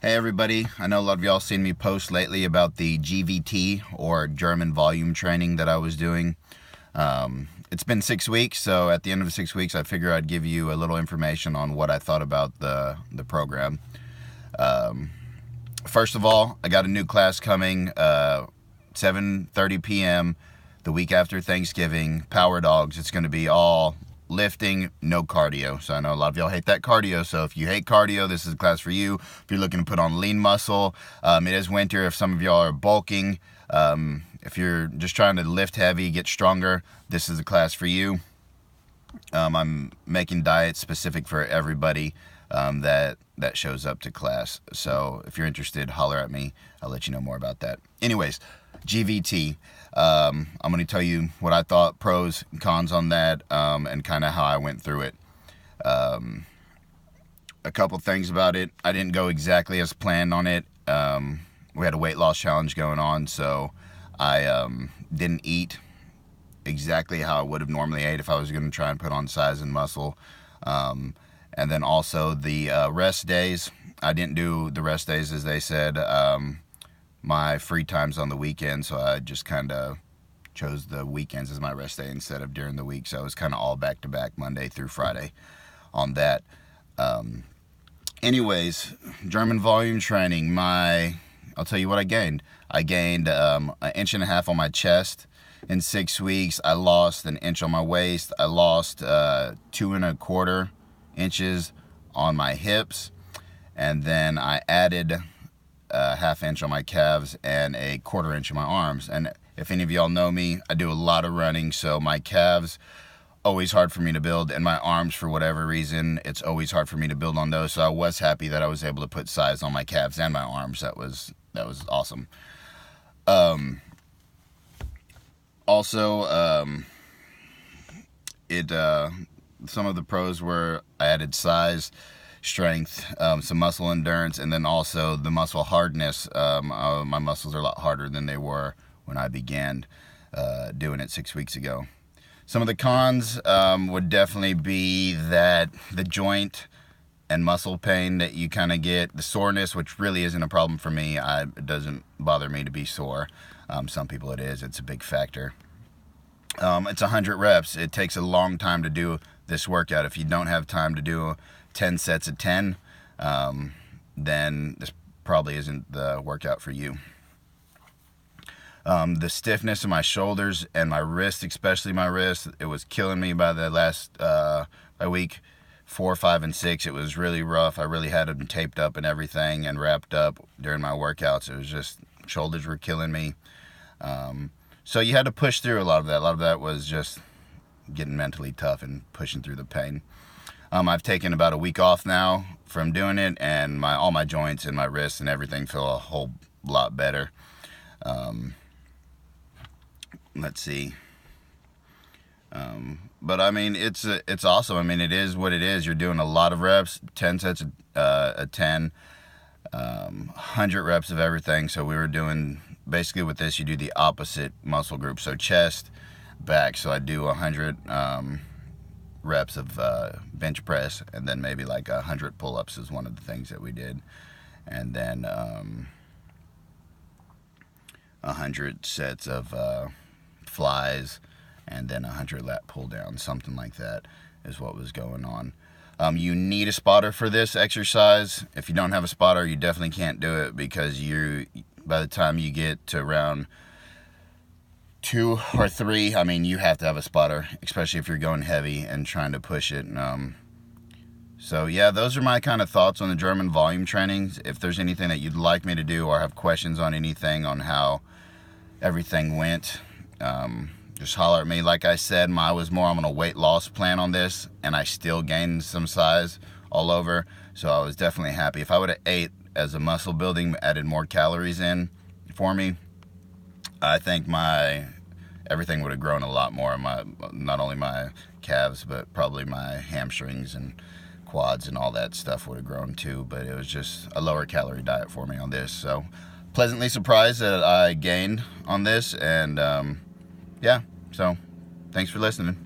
Hey everybody, I know a lot of y'all seen me post lately about the GVT or German volume training that I was doing. It's been 6 weeks, so at the end of the 6 weeks I figure I'd give you a little information on what I thought about the program. First of all, I got a new class coming, 7:30 p.m. the week after Thanksgiving, Power Dogs. It's going to be all lifting, no cardio. So I know a lot of y'all hate that cardio, so if you hate cardio, this is a class for you. If you're looking to put on lean muscle, it is winter. If some of y'all are bulking, if you're just trying to lift heavy, get stronger, this is a class for you. I'm making diets specific for everybody that shows up to class. So if you're interested, holler at me. I'll let you know more about that. Anyways, GVT. I'm going to tell you what I thought, pros and cons on that, and kind of how I went through it. A couple things about it. I didn't go exactly as planned on it. We had a weight loss challenge going on, so I didn't eat exactly how I would have normally ate if I was going to try and put on size and muscle. And then also the rest days. I didn't do the rest days as they said. My free time's on the weekend, so I just kind of chose the weekends as my rest day instead of during the week. So it was kind of all back-to-back, Monday through Friday on that. Anyways, German volume training. I'll tell you what I gained. I gained 1.5 inches on my chest in 6 weeks. I lost 1 inch on my waist. I lost 2.25 inches on my hips, and then I added a 1/2 inch on my calves and 1/4 inch on my arms. And if any of y'all know me, I do a lot of running, so my calves always hard for me to build, and my arms, for whatever reason, it's always hard for me to build on those. So I was happy that I was able to put size on my calves and my arms. That was awesome. Also, some of the pros were I added size, strength, some muscle endurance, and then also the muscle hardness. My muscles are a lot harder than they were when I began doing it 6 weeks ago. Some of the cons would definitely be that the joint and muscle pain that you kind of get, the soreness, which really isn't a problem for me. It doesn't bother me to be sore. Some people it is. It's a big factor. It's 100 reps. It takes a long time to do this workout. If you don't have time to do 10 sets of 10, then this probably isn't the workout for you. The stiffness in my shoulders and my wrist, especially my wrist, it was killing me by the last by week 4, 5, and 6. It was really rough. I really had them taped up and everything and wrapped up during my workouts. It was just, shoulders were killing me. So you had to push through a lot of that. A lot of that was just getting mentally tough and pushing through the pain. I've taken about a week off now from doing it, and all my joints and my wrists and everything feel a whole lot better. Let's see. But I mean, it's awesome. I mean, it is what it is. You're doing a lot of reps, 10 sets of 10, 100 reps of everything. So we were doing, basically with this, you do the opposite muscle group. So chest, back. So I do 100 reps of bench press, and then maybe like 100 pull-ups is one of the things that we did. And then 100 sets of flies, and then 100 lat pull downs, something like that is what was going on. You need a spotter for this exercise. If you don't have a spotter, you definitely can't do it, because by the time you get to round 2 or 3, I mean, you have to have a spotter, especially if you're going heavy and trying to push it. So yeah, those are my kind of thoughts on the German volume trainings. If there's anything that you'd like me to do or have questions on anything on how everything went, just holler at me. Like I said, I was more on a weight loss plan on this, and I still gained some size all over, so I was definitely happy. If I would have ate as a muscle building, added more calories in for me, I think everything would have grown a lot more. Not only my calves, but probably my hamstrings and quads and all that stuff would have grown too. But it was just a lower calorie diet for me on this. So pleasantly surprised that I gained on this, and yeah, so thanks for listening.